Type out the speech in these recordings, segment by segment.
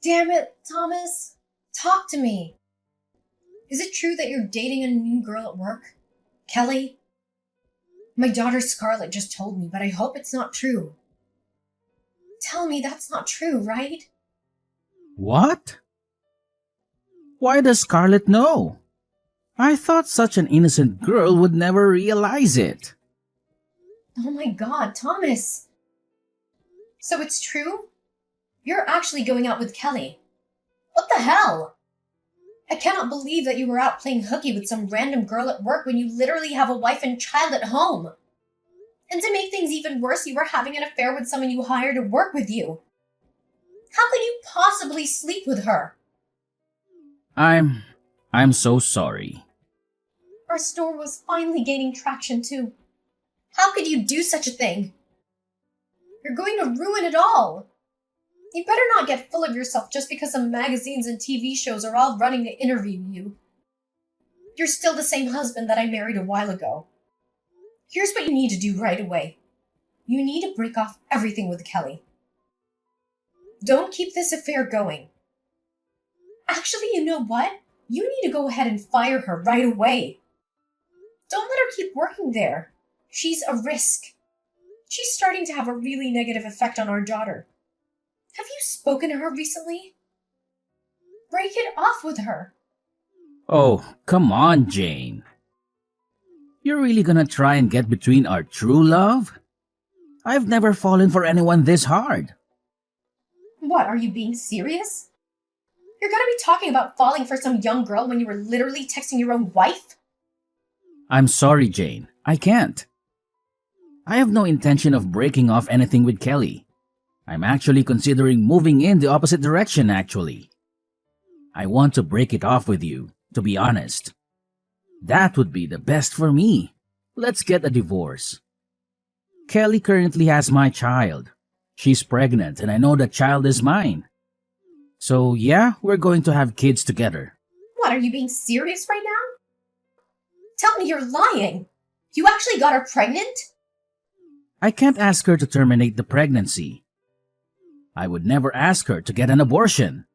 Damn it, Thomas. Talk to me. Is it true that you're dating a new girl at work? Kelly? My daughter Scarlett just told me, but I hope it's not true. Tell me that's not true, right? What? Why does Scarlett know? I thought such an innocent girl would never realize it. Oh my god, Thomas. So it's true? You're actually going out with Kelly. What the hell? I cannot believe that you were out playing hooky with some random girl at work when you literally have a wife and child at home. And to make things even worse, you were having an affair with someone you hired to work with you. How could you possibly sleep with her? I'm so sorry. Our store was finally gaining traction too. How could you do such a thing? You're going to ruin it all. You better not get full of yourself just because some magazines and TV shows are all running to interview you. You're still the same husband that I married a while ago. Here's what you need to do right away. You need to break off everything with Kelly. Don't keep this affair going. Actually, you know what? You need to go ahead and fire her right away. Don't let her keep working there. She's a risk. She's starting to have a really negative effect on our daughter. Have you spoken to her recently? Break it off with her. Oh, come on, Jane. You're really gonna try and get between our true love? I've never fallen for anyone this hard. What, are you being serious? You're gonna be talking about falling for some young girl when you were literally texting your own wife? I'm sorry, Jane. I can't. I have no intention of breaking off anything with Kelly. I'm actually considering moving in the opposite direction, actually. I want to break it off with you, to be honest. That would be the best for me. Let's get a divorce. Kelly currently has my child. She's pregnant and I know that child is mine. So yeah, we're going to have kids together. What, are you being serious right now? Tell me you're lying. You actually got her pregnant? I can't ask her to terminate the pregnancy. I would never ask her to get an abortion.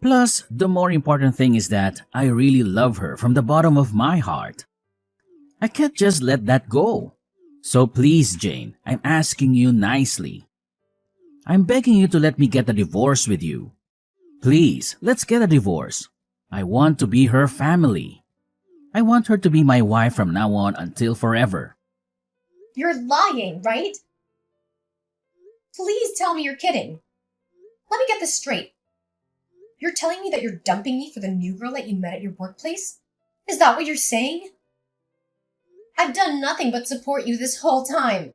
Plus, the more important thing is that I really love her from the bottom of my heart. I can't just let that go. So please, Jane, I'm asking you nicely. I'm begging you to let me get a divorce with you. Please, let's get a divorce. I want to be her family. I want her to be my wife from now on until forever. You're lying, right? Please tell me you're kidding. Let me get this straight. You're telling me that you're dumping me for the new girl that you met at your workplace? Is that what you're saying? I've done nothing but support you this whole time.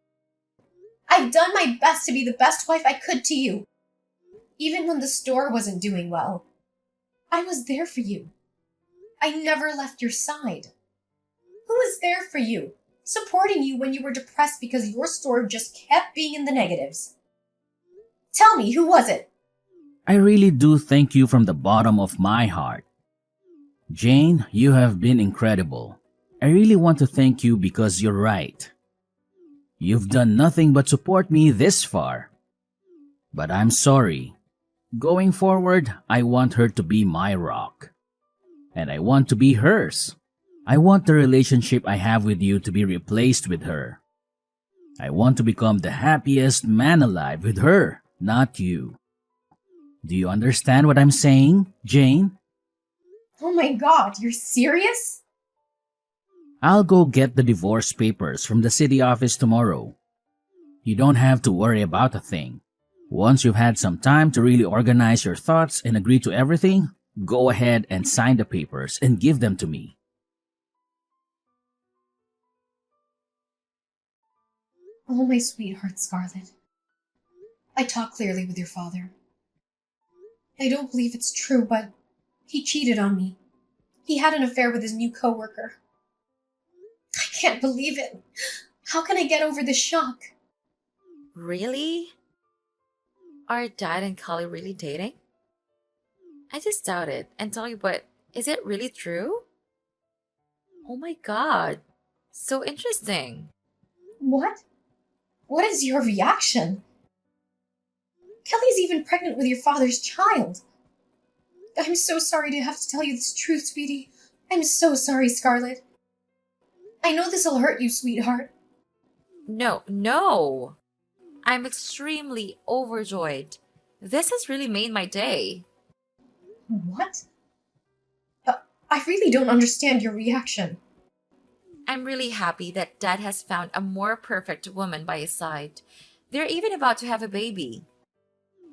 I've done my best to be the best wife I could to you. Even when the store wasn't doing well. I was there for you. I never left your side. Who was there for you, supporting you when you were depressed because your store just kept being in the negatives? Tell me, who was it? I really do thank you from the bottom of my heart. Jane, you have been incredible. I really want to thank you because you're right. You've done nothing but support me this far. But I'm sorry. Going forward, I want her to be my rock. And I want to be hers. I want the relationship I have with you to be replaced with her. I want to become the happiest man alive with her, not you. Do you understand what I'm saying, Jane? Oh my god, you're serious? I'll go get the divorce papers from the city office tomorrow. You don't have to worry about a thing. Once you've had some time to really organize your thoughts and agree to everything, go ahead and sign the papers and give them to me. Oh, my sweetheart, Scarlett. I talked clearly with your father. I don't believe it's true, but he cheated on me. He had an affair with his new coworker. I can't believe it. How can I get over this shock? Really? Are Dad and Kali really dating? I just doubt it and tell you, but is it really true? Oh my god. So interesting. What? What is your reaction? Kelly's even pregnant with your father's child. I'm so sorry to have to tell you this truth, sweetie. I'm so sorry, Scarlett. I know this'll hurt you, sweetheart. No, no. I'm extremely overjoyed. This has really made my day. What? I really don't understand your reaction. I'm really happy that Dad has found a more perfect woman by his side. They're even about to have a baby.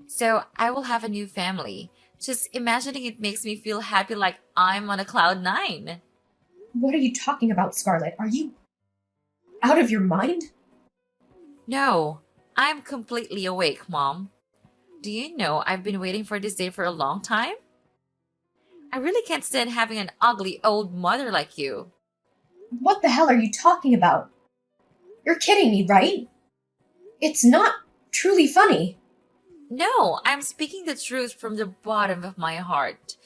So I will have a new family. Just imagining it makes me feel happy like I'm on a cloud nine. What are you talking about, Scarlett? Are you out of your mind? No, I'm completely awake, Mom. Do you know I've been waiting for this day for a long time? I really can't stand having an ugly old mother like you. What the hell are you talking about? You're kidding me, right? It's not truly funny. No, I'm speaking the truth from the bottom of my heart.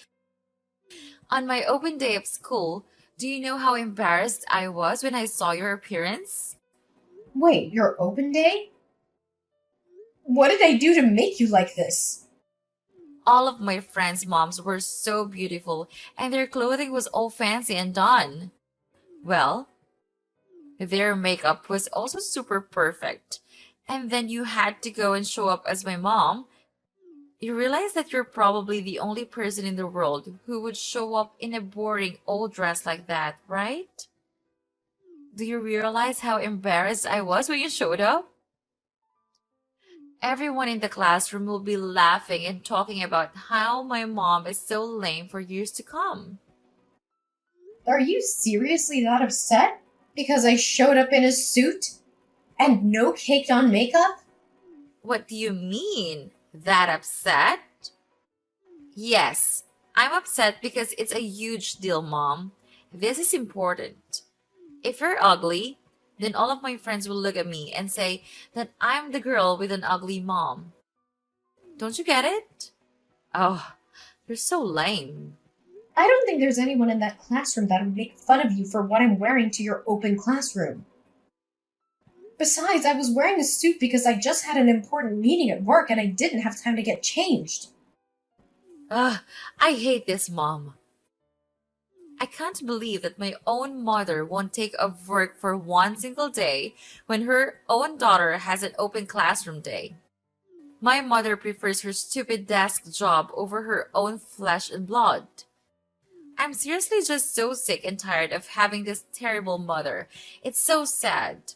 On my open day of school, do you know how embarrassed I was when I saw your appearance? Wait, your open day? What did I do to make you like this? All of my friends' moms were so beautiful, and their clothing was all fancy and done. Well, their makeup was also super perfect. And then you had to go and show up as my mom. You realize that you're probably the only person in the world who would show up in a boring old dress like that, right? Do you realize how embarrassed I was when you showed up? Everyone in the classroom will be laughing and talking about how my mom is so lame for years to come. Are you seriously that upset? Because I showed up in a suit? And no caked on makeup? What do you mean? That upset? Yes, I'm upset because it's a huge deal, Mom. This is important. If you're ugly, then all of my friends will look at me and say that I'm the girl with an ugly mom. Don't you get it? Oh, you're so lame. I don't think there's anyone in that classroom that would make fun of you for what I'm wearing to your open classroom. Besides, I was wearing a suit because I just had an important meeting at work and I didn't have time to get changed. Ugh, I hate this, Mom. I can't believe that my own mother won't take off work for one single day when her own daughter has an open classroom day. My mother prefers her stupid desk job over her own flesh and blood. I'm seriously just so sick and tired of having this terrible mother. It's so sad.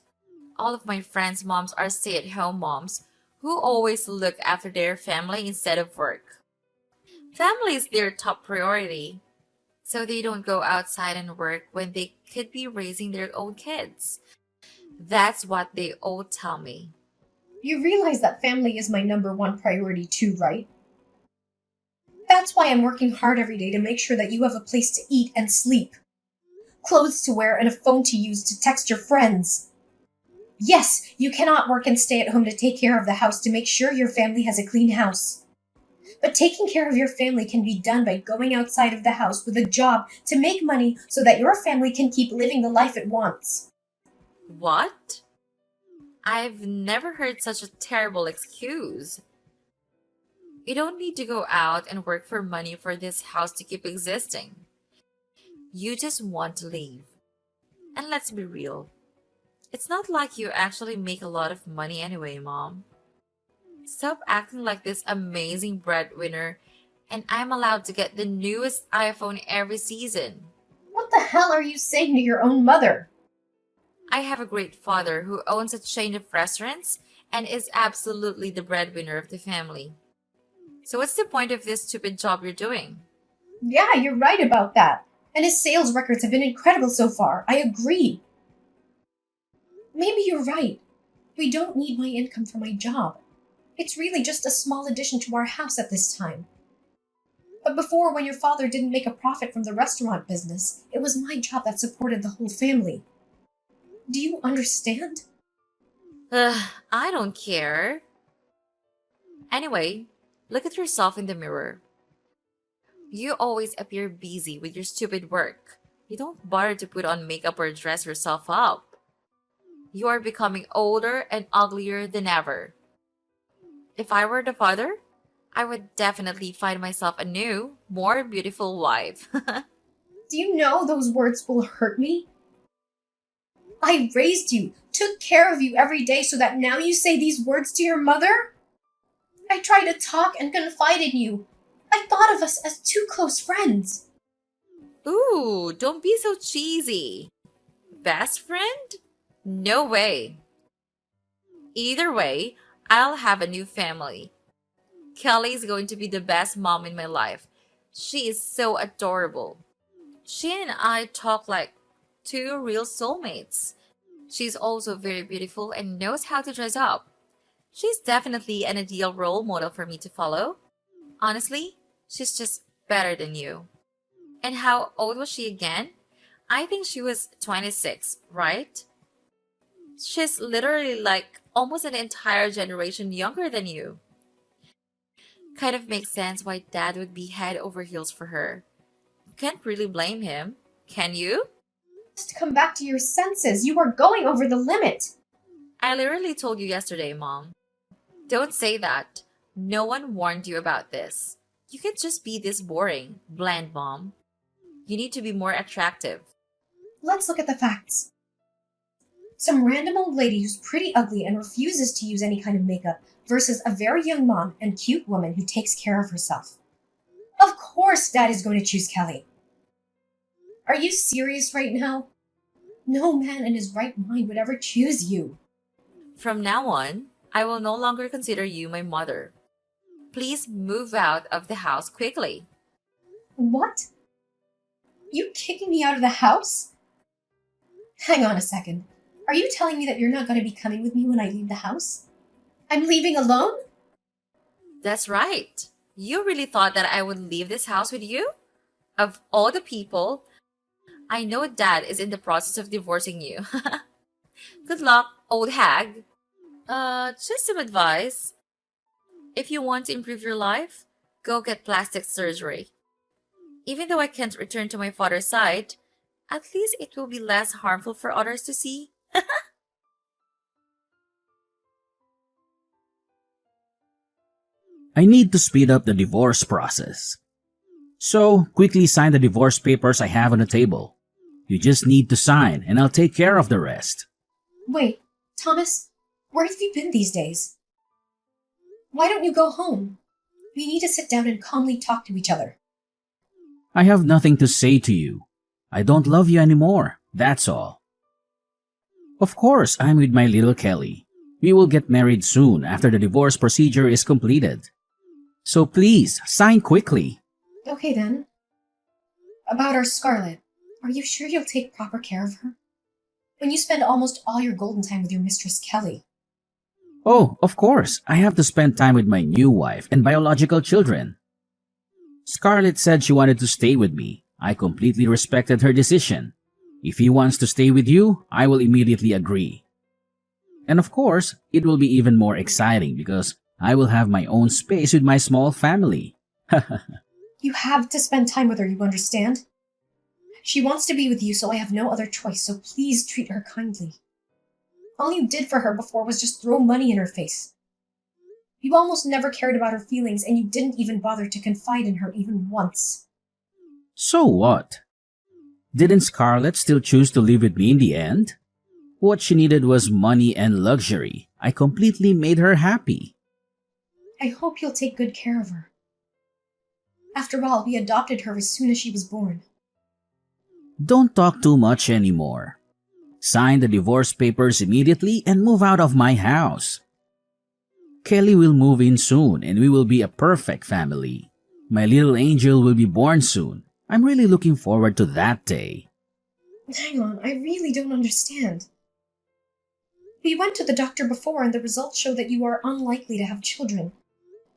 All of my friends' moms are stay-at-home moms who always look after their family instead of work. Family is their top priority, so they don't go outside and work when they could be raising their own kids. That's what they all tell me. You realize that family is my number one priority too, right? That's why I'm working hard every day to make sure that you have a place to eat and sleep, clothes to wear, and a phone to use to text your friends. Yes, you cannot work and stay at home to take care of the house to make sure your family has a clean house. But taking care of your family can be done by going outside of the house with a job to make money so that your family can keep living the life it wants. What? I've never heard such a terrible excuse. You don't need to go out and work for money for this house to keep existing. You just want to leave. And let's be real. It's not like you actually make a lot of money anyway, Mom. Stop acting like this amazing breadwinner, and I'm allowed to get the newest iPhone every season. What the hell are you saying to your own mother? I have a great father who owns a chain of restaurants and is absolutely the breadwinner of the family. So what's the point of this stupid job you're doing? Yeah, you're right about that. And his sales records have been incredible so far. I agree. Maybe you're right. We don't need my income for my job. It's really just a small addition to our house at this time. But before, when your father didn't make a profit from the restaurant business, it was my job that supported the whole family. Do you understand? I don't care. Anyway, look at yourself in the mirror. You always appear busy with your stupid work. You don't bother to put on makeup or dress yourself up. You are becoming older and uglier than ever. If I were the father, I would definitely find myself a new, more beautiful wife. Do you know those words will hurt me? I raised you, took care of you every day so that now you say these words to your mother? I tried to talk and confide in you. I thought of us as two close friends. Ooh, don't be so cheesy. Best friend? No way. Either way, I'll have a new family. Kelly's going to be the best mom in my life. She is so adorable. She and I talk like two real soulmates. She's also very beautiful and knows how to dress up. She's definitely an ideal role model for me to follow. Honestly, she's just better than you. And how old was she again? I think she was 26, right? She's literally like almost an entire generation younger than you. Kind of makes sense why dad would be head over heels for her. Can't really blame him, can you? Just come back to your senses. You are going over the limit. I literally told you yesterday, Mom. Don't say that. No one warned you about this. You can't just be this boring, bland mom. You need to be more attractive. Let's look at the facts. Some random old lady who's pretty ugly and refuses to use any kind of makeup versus a very young mom and cute woman who takes care of herself. Of course Dad is going to choose Kelly. Are you serious right now? No man in his right mind would ever choose you. From now on, I will no longer consider you my mother. Please move out of the house quickly. What? You kicking me out of the house? Hang on a second. Are you telling me that you're not going to be coming with me when I leave the house? I'm leaving alone? That's right. You really thought that I would leave this house with you? Of all the people, I know Dad is in the process of divorcing you. Good luck, old hag. Just some advice. If you want to improve your life, go get plastic surgery. Even though I can't return to my father's side, at least it will be less harmful for others to see. I need to speed up the divorce process. So, quickly sign the divorce papers I have on the table. You just need to sign, and I'll take care of the rest. Wait, Thomas, where have you been these days? Why don't you go home? We need to sit down and calmly talk to each other. I have nothing to say to you. I don't love you anymore, that's all. Of course, I'm with my little Kelly. We will get married soon after the divorce procedure is completed. So please, sign quickly. Okay then. About our Scarlet, are you sure you'll take proper care of her? When you spend almost all your golden time with your mistress Kelly. Oh, of course, I have to spend time with my new wife and biological children. Scarlett said she wanted to stay with me. I completely respected her decision. If he wants to stay with you, I will immediately agree. And of course, it will be even more exciting because I will have my own space with my small family. You have to spend time with her, you understand? She wants to be with you, so I have no other choice, so please treat her kindly. All you did for her before was just throw money in her face. You almost never cared about her feelings, and you didn't even bother to confide in her even once. So what? Didn't Scarlett still choose to live with me in the end? What she needed was money and luxury. I completely made her happy. I hope you'll take good care of her. After all, we adopted her as soon as she was born. Don't talk too much anymore. Sign the divorce papers immediately and move out of my house. Kelly will move in soon and we will be a perfect family. My little angel will be born soon. I'm really looking forward to that day. Hang on, I really don't understand. We went to the doctor before and the results show that you are unlikely to have children.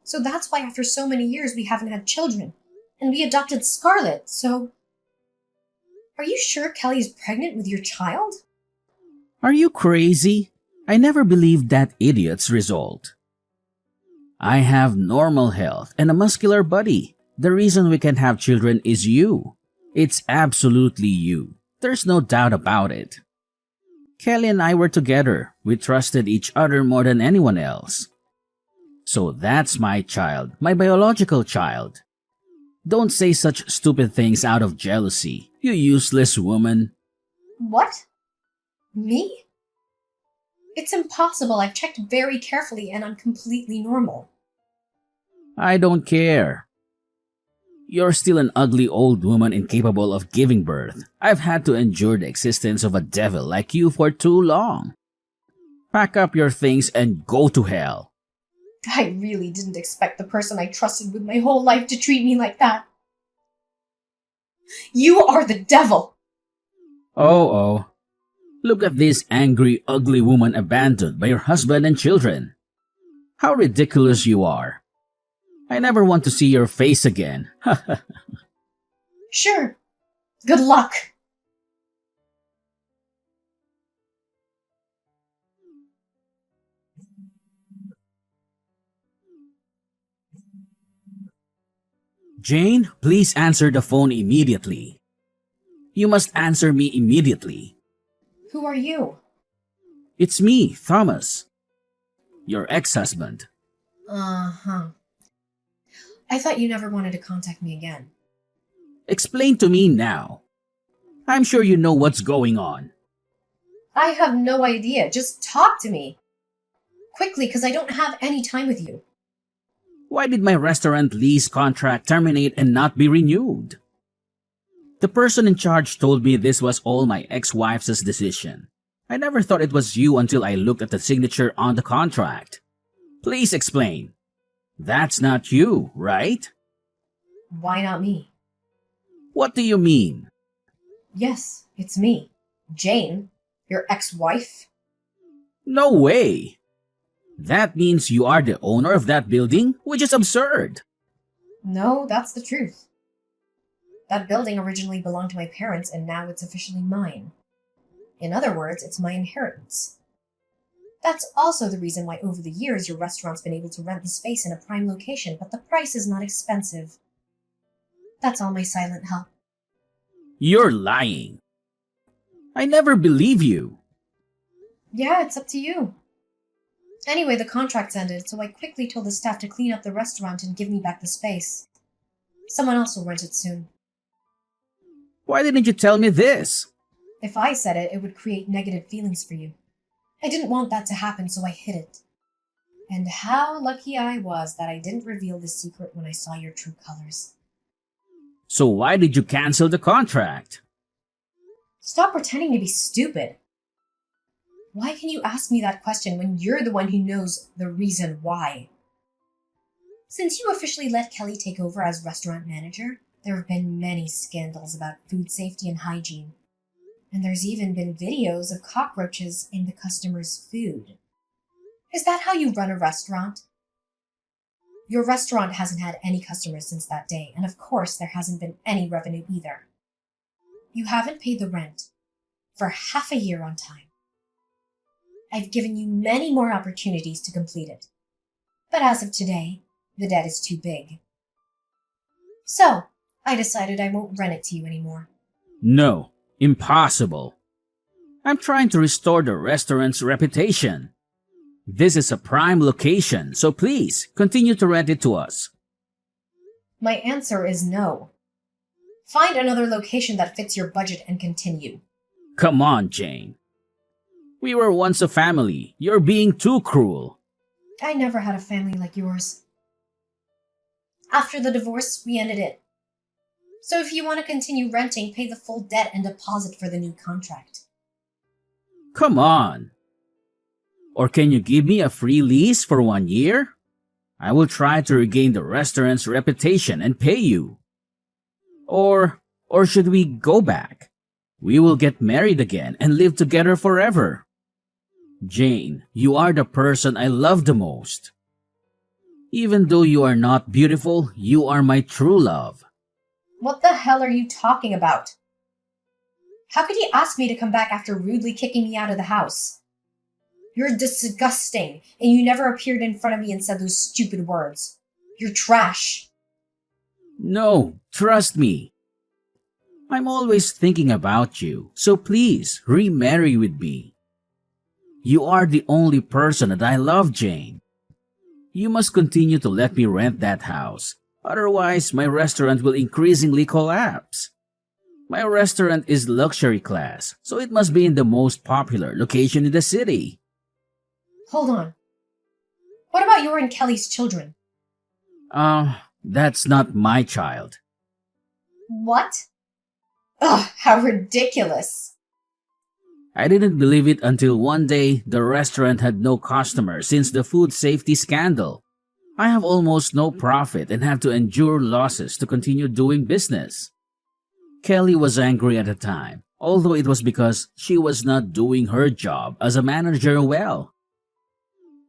So that's why after so many years we haven't had children. And we adopted Scarlett, so... Are you sure Kelly is pregnant with your child? Are you crazy? I never believed that idiot's result. I have normal health and a muscular body. The reason we can't have children is you. It's absolutely you. There's no doubt about it. Kelly and I were together. We trusted each other more than anyone else. So that's my child, my biological child. Don't say such stupid things out of jealousy, you useless woman. What? Me? It's impossible. I've checked very carefully and I'm completely normal. I don't care. You're still an ugly old woman incapable of giving birth. I've had to endure the existence of a devil like you for too long. Pack up your things and go to hell. I really didn't expect the person I trusted with my whole life to treat me like that. You are the devil! Oh. Look at this angry, ugly woman abandoned by your husband and children. How ridiculous you are. I never want to see your face again. Sure. Good luck. Jane, please answer the phone immediately. You must answer me immediately. Who are you? It's me, Thomas. Your ex-husband. Uh-huh. I thought you never wanted to contact me again. Explain to me now. I'm sure you know what's going on. I have no idea. Just talk to me. Quickly, because I don't have any time with you. Why did my restaurant lease contract terminate and not be renewed? The person in charge told me this was all my ex-wife's decision. I never thought it was you until I looked at the signature on the contract. Please explain. That's not you, right? Why not me? What do you mean? Yes, it's me. Jane, your ex-wife. No way! That means you are the owner of that building, which is absurd. No, that's the truth. That building originally belonged to my parents and now it's officially mine. In other words, it's my inheritance. That's also the reason why over the years your restaurant's been able to rent the space in a prime location, but the price is not expensive. That's all my silent help. You're lying. I never believe you. Yeah, it's up to you. Anyway, the contract's ended, so I quickly told the staff to clean up the restaurant and give me back the space. Someone else will rent it soon. Why didn't you tell me this? If I said it, it would create negative feelings for you. I didn't want that to happen, so I hid it. And how lucky I was that I didn't reveal the secret when I saw your true colors. So why did you cancel the contract? Stop pretending to be stupid. Why can you ask me that question when you're the one who knows the reason why? Since you officially let Kelly take over as restaurant manager, there have been many scandals about food safety and hygiene. And there's even been videos of cockroaches in the customers' food. Is that how you run a restaurant? Your restaurant hasn't had any customers since that day, and of course there hasn't been any revenue either. You haven't paid the rent for half a year on time. I've given you many more opportunities to complete it. But as of today, the debt is too big. So, I decided I won't rent it to you anymore. No, impossible. I'm trying to restore the restaurant's reputation. This is a prime location, so please continue to rent it to us. My answer is no. Find another location that fits your budget and continue. Come on, Jane. We were once a family. You're being too cruel. I never had a family like yours. After the divorce, we ended it. So if you want to continue renting, pay the full debt and deposit for the new contract. Come on. Or can you give me a free lease for 1 year? I will try to regain the restaurant's reputation and pay you. Or should we go back? We will get married again and live together forever. Jane, you are the person I love the most. Even though you are not beautiful, you are my true love. What the hell are you talking about? How could you ask me to come back after rudely kicking me out of the house? You're disgusting, and you never appeared in front of me and said those stupid words. You're trash. No, trust me. I'm always thinking about you, so please remarry with me. You are the only person that I love, Jane. You must continue to let me rent that house. Otherwise, my restaurant will increasingly collapse. My restaurant is luxury class, so it must be in the most popular location in the city. Hold on. What about your and Kelly's children? That's not my child. What? Ugh, how ridiculous. I didn't believe it until one day the restaurant had no customers since the food safety scandal. I have almost no profit and have to endure losses to continue doing business. Kelly was angry at the time, although it was because she was not doing her job as a manager well.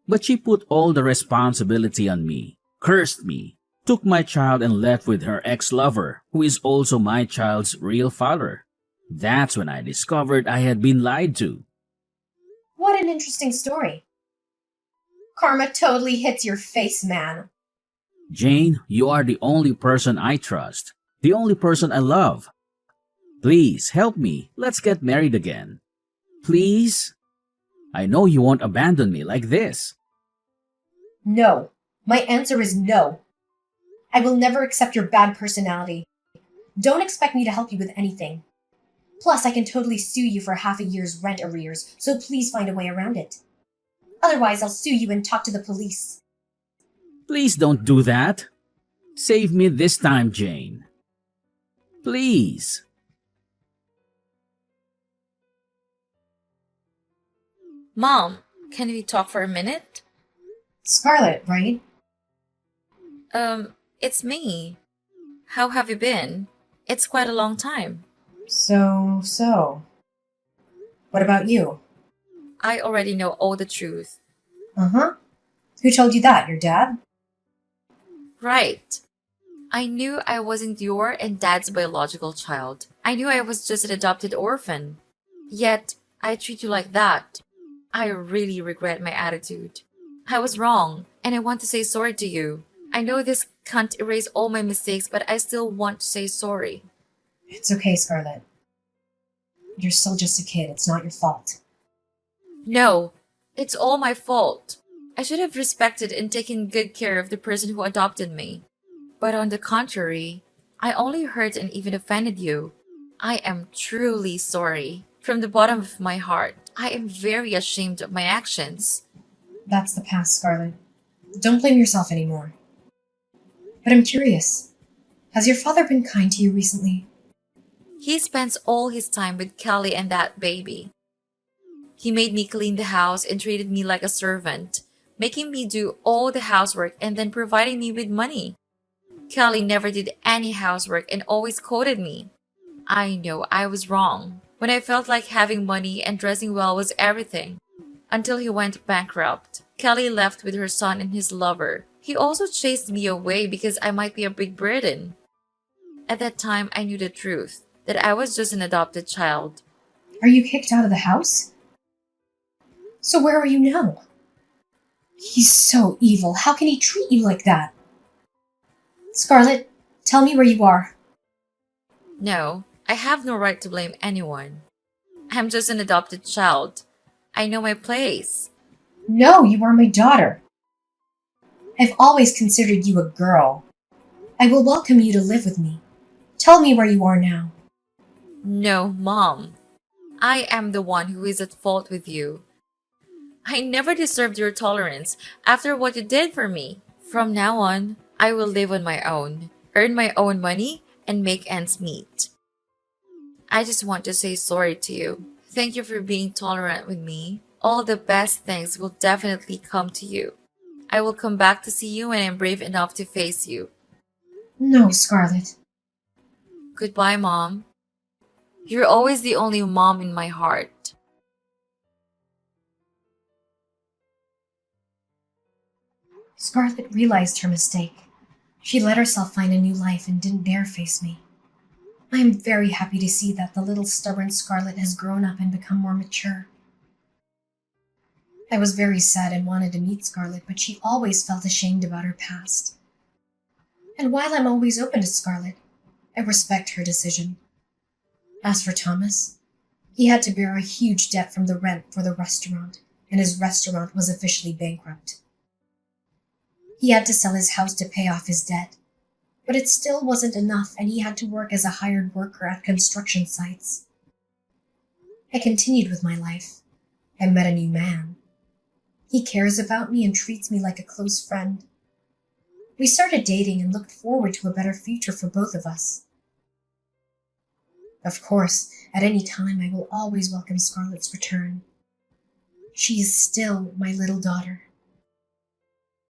But she put all the responsibility on me, cursed me, took my child and left with her ex-lover, who is also my child's real father. That's when I discovered I had been lied to. What an interesting story. Karma totally hits your face, man. Jane, you are the only person I trust, the only person I love. Please help me. Let's get married again. Please? I know you won't abandon me like this. No. My answer is no. I will never accept your bad personality. Don't expect me to help you with anything. Plus, I can totally sue you for half a year's rent arrears, so please find a way around it. Otherwise, I'll sue you and talk to the police. Please don't do that. Save me this time, Jane. Please. Mom, can we talk for a minute? Scarlet, right? It's me. How have you been? It's quite a long time. So. What about you? I already know all the truth. Uh-huh. Who told you that? Your dad? Right. I knew I wasn't your and Dad's biological child. I knew I was just an adopted orphan. Yet, I treat you like that. I really regret my attitude. I was wrong, and I want to say sorry to you. I know this can't erase all my mistakes, but I still want to say sorry. It's okay, Scarlet. You're still just a kid. It's not your fault. No, it's all my fault. I should have respected and taken good care of the person who adopted me. But on the contrary, I only hurt and even offended you. I am truly sorry. From the bottom of my heart, I am very ashamed of my actions. That's the past, Scarlet. Don't blame yourself anymore. But I'm curious. Has your father been kind to you recently? He spends all his time with Kelly and that baby. He made me clean the house and treated me like a servant, making me do all the housework and then providing me with money. Kelly never did any housework and always quoted me. I know I was wrong when I felt like having money and dressing well was everything. Until he went bankrupt, Kelly left with her son and his lover. He also chased me away because I might be a big burden. At that time, I knew the truth, that I was just an adopted child. Are you kicked out of the house? So where are you now? He's so evil. How can he treat you like that? Scarlet, tell me where you are. No, I have no right to blame anyone. I'm just an adopted child. I know my place. No, you are my daughter. I've always considered you a girl. I will welcome you to live with me. Tell me where you are now. No, Mom. I am the one who is at fault with you. I never deserved your tolerance after what you did for me. From now on, I will live on my own, earn my own money, and make ends meet. I just want to say sorry to you. Thank you for being tolerant with me. All the best things will definitely come to you. I will come back to see you when I'm brave enough to face you. No, Scarlet. Goodbye, Mom. You're always the only mom in my heart. Scarlet realized her mistake. She let herself find a new life and didn't dare face me. I am very happy to see that the little stubborn Scarlet has grown up and become more mature. I was very sad and wanted to meet Scarlet, but she always felt ashamed about her past. And while I'm always open to Scarlet, I respect her decision. As for Thomas, he had to bear a huge debt from the rent for the restaurant, and his restaurant was officially bankrupt. He had to sell his house to pay off his debt, but it still wasn't enough, and he had to work as a hired worker at construction sites. I continued with my life. I met a new man. He cares about me and treats me like a close friend. We started dating and looked forward to a better future for both of us. Of course, at any time I will always welcome Scarlett's return. She is still my little daughter.